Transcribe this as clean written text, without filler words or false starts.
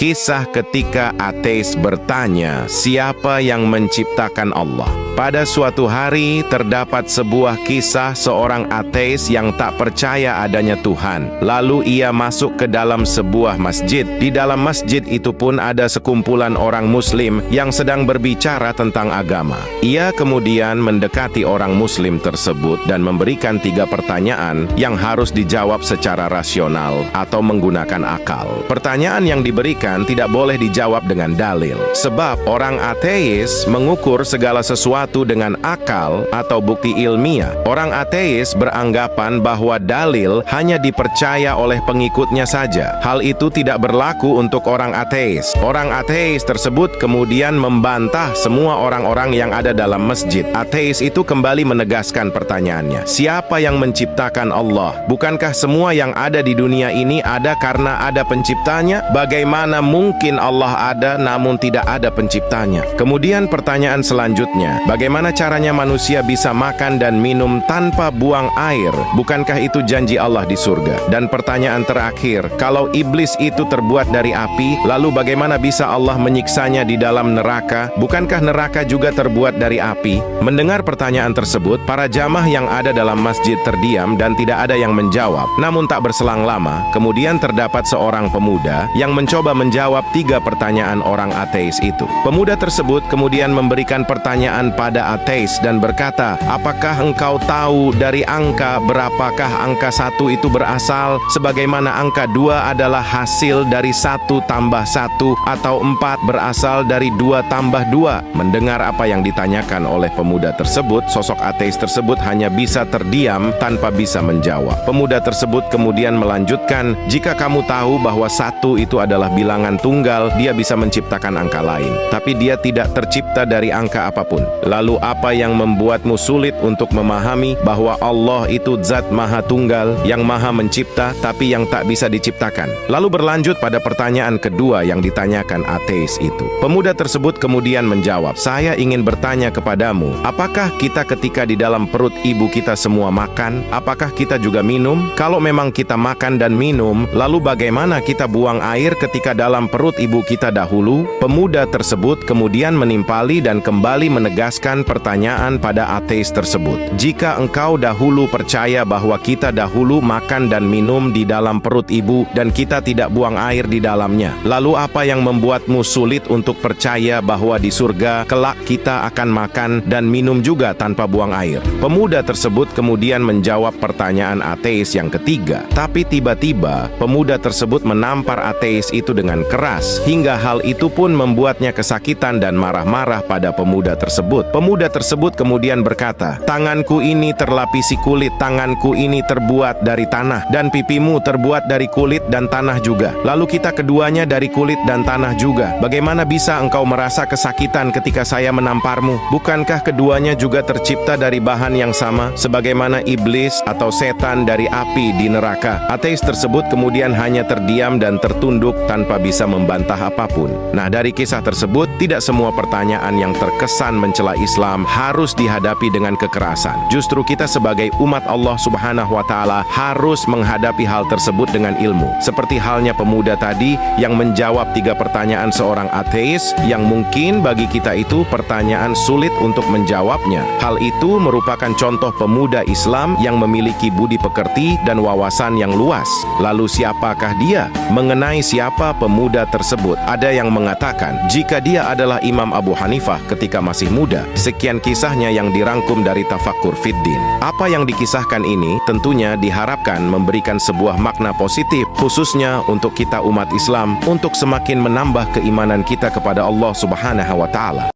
Kisah ketika ateis bertanya, siapa yang menciptakan Allah? Pada suatu hari terdapat sebuah kisah seorang ateis yang tak percaya adanya Tuhan. Lalu ia masuk ke dalam sebuah masjid. Di dalam masjid itu pun ada sekumpulan orang muslim yang sedang berbicara tentang agama. Ia kemudian mendekati orang muslim tersebut dan memberikan 3 pertanyaan yang harus dijawab secara rasional atau menggunakan akal. Pertanyaan yang diberikan tidak boleh dijawab dengan dalil. Sebab orang ateis mengukur segala sesuatu dengan akal atau bukti ilmiah. Orang ateis beranggapan bahwa dalil hanya dipercaya oleh pengikutnya saja. Hal itu tidak berlaku untuk orang ateis. Orang ateis tersebut kemudian membantah semua orang-orang yang ada dalam masjid. Ateis itu kembali menegaskan pertanyaannya. Siapa yang menciptakan Allah? Bukankah semua yang ada di dunia ini ada karena ada penciptanya? Bagaimana mungkin Allah ada namun tidak ada penciptanya? Kemudian pertanyaan selanjutnya, bagaimana caranya manusia bisa makan dan minum tanpa buang air? Bukankah itu janji Allah di surga? Dan pertanyaan terakhir, kalau iblis itu terbuat dari api, lalu bagaimana bisa Allah menyiksanya di dalam neraka? Bukankah neraka juga terbuat dari api? Mendengar pertanyaan tersebut, para jamaah yang ada dalam masjid terdiam dan tidak ada yang menjawab. Namun tak berselang lama, kemudian terdapat seorang pemuda yang mencoba menjawab 3 pertanyaan orang ateis itu. Pemuda tersebut kemudian memberikan pertanyaan pada ateis dan berkata, apakah engkau tahu dari angka berapakah angka 1 itu berasal? Sebagaimana angka 2 adalah hasil dari 1 tambah 1 atau 4 berasal dari 2 tambah 2. Mendengar apa yang ditanyakan oleh pemuda tersebut, sosok ateis tersebut hanya bisa terdiam tanpa bisa menjawab. Pemuda tersebut kemudian melanjutkan, jika kamu tahu bahwa 1 itu adalah bilangan tunggal, dia bisa menciptakan angka lain. Tapi dia tidak tercipta dari angka apapun. Lalu apa yang membuatmu sulit untuk memahami bahwa Allah itu zat maha tunggal, yang maha mencipta, tapi yang tak bisa diciptakan? Lalu berlanjut pada pertanyaan kedua yang ditanyakan ateis itu. Pemuda tersebut kemudian menjawab, saya ingin bertanya kepadamu, apakah kita ketika di dalam perut ibu kita semua makan? Apakah kita juga minum? Kalau memang kita makan dan minum, lalu bagaimana kita buang air ketika dalam perut ibu kita dahulu? Pemuda tersebut kemudian menimpali dan kembali menegaskan pertanyaan pada ateis tersebut. Jika engkau dahulu percaya bahwa kita dahulu makan dan minum di dalam perut ibu dan kita tidak buang air di dalamnya, lalu apa yang membuatmu sulit untuk percaya bahwa di surga kelak kita akan makan dan minum juga tanpa buang air? Pemuda tersebut kemudian menjawab pertanyaan ateis yang ketiga. Tapi tiba-tiba pemuda tersebut menampar ateis itu dengan keras, hingga hal itu pun membuatnya kesakitan dan marah-marah pada pemuda tersebut. Pemuda tersebut kemudian berkata, tanganku ini terlapisi kulit, tanganku ini terbuat dari tanah, dan pipimu terbuat dari kulit dan tanah juga. Lalu kita keduanya dari kulit dan tanah juga. Bagaimana bisa engkau merasa kesakitan ketika saya menamparmu? Bukankah keduanya juga tercipta dari bahan yang sama, sebagaimana iblis atau setan dari api di neraka? Ateis tersebut kemudian hanya terdiam dan tertunduk tanpa bisa membantah apapun. Nah, dari kisah tersebut, tidak semua pertanyaan yang terkesan mencela Islam harus dihadapi dengan kekerasan. Justru kita sebagai umat Allah Subhanahu wa Ta'ala harus menghadapi hal tersebut dengan ilmu. Seperti halnya pemuda tadi yang menjawab 3 pertanyaan seorang ateis yang mungkin bagi kita itu pertanyaan sulit untuk menjawabnya. Hal itu merupakan contoh pemuda Islam yang memiliki budi pekerti dan wawasan yang luas. Lalu siapakah dia? Mengenai siapa pemuda tersebut, ada yang mengatakan jika dia adalah Imam Abu Hanifah ketika masih muda. Sekian kisahnya yang dirangkum dari Tafakkur Fiddin. Apa yang dikisahkan ini tentunya diharapkan memberikan sebuah makna positif, khususnya untuk kita umat Islam, untuk semakin menambah keimanan kita kepada Allah Subhanahu wa Ta'ala.